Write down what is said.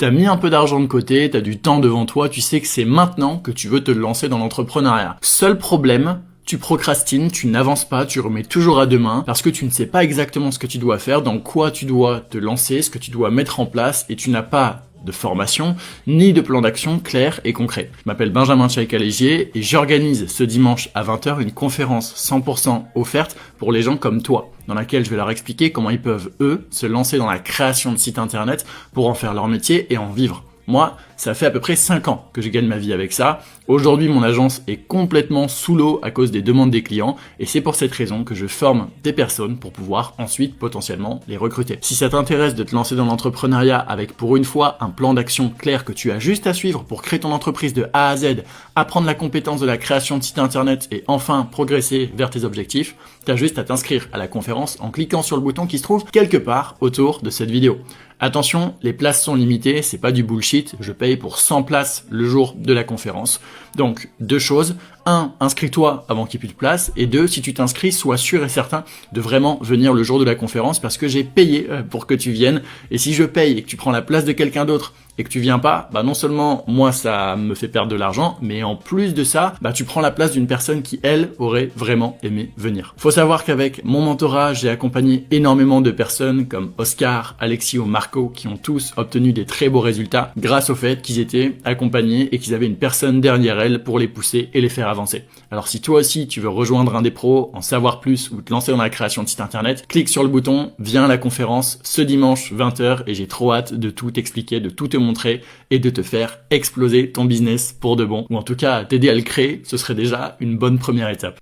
T'as mis un peu d'argent de côté, t'as du temps devant toi, tu sais que c'est maintenant que tu veux te lancer dans l'entrepreneuriat. Seul problème, tu procrastines, tu n'avances pas, tu remets toujours à demain parce que tu ne sais pas exactement ce que tu dois faire, dans quoi tu dois te lancer, ce que tu dois mettre en place et tu n'as pas de formation, ni de plan d'action clair et concret. Je m'appelle Benjamin Tchaïka-Légier et j'organise ce dimanche à 20 h une conférence 100% offerte pour les gens comme toi, dans laquelle je vais leur expliquer comment ils peuvent, eux, se lancer dans la création de sites internet pour en faire leur métier et en vivre. Moi, ça fait à peu près 5 ans que je gagne ma vie avec ça. Aujourd'hui, mon agence est complètement sous l'eau à cause des demandes des clients et c'est pour cette raison que je forme des personnes pour pouvoir ensuite potentiellement les recruter. Si ça t'intéresse de te lancer dans l'entrepreneuriat avec pour une fois un plan d'action clair que tu as juste à suivre pour créer ton entreprise de A à Z, apprendre la compétence de la création de site internet et enfin progresser vers tes objectifs, t'as juste à t'inscrire à la conférence en cliquant sur le bouton qui se trouve quelque part autour de cette vidéo. Attention, les places sont limitées, c'est pas du bullshit, je paye pour 100 places le jour de la conférence. Donc, 2 choses. 1, inscris-toi avant qu'il n'y ait plus de place. Et 2, si tu t'inscris, sois sûr et certain de vraiment venir le jour de la conférence parce que j'ai payé pour que tu viennes. Et si je paye et que tu prends la place de quelqu'un d'autre et que tu viens pas, bah non seulement moi ça me fait perdre de l'argent, mais en plus de ça, bah tu prends la place d'une personne qui elle aurait vraiment aimé venir. Faut savoir qu'avec mon mentorat, j'ai accompagné énormément de personnes comme Oscar, Alexis ou Marco qui ont tous obtenu des très beaux résultats grâce au fait qu'ils étaient accompagnés et qu'ils avaient une personne derrière elles pour les pousser et les faire avancer. Alors si toi aussi tu veux rejoindre un des pros, en savoir plus ou te lancer dans la création de site internet, clique sur le bouton, viens à la conférence ce dimanche 20 h et j'ai trop hâte de tout t'expliquer, de tout te montrer et de te faire exploser ton business pour de bon. Ou en tout cas t'aider à le créer, ce serait déjà une bonne première étape.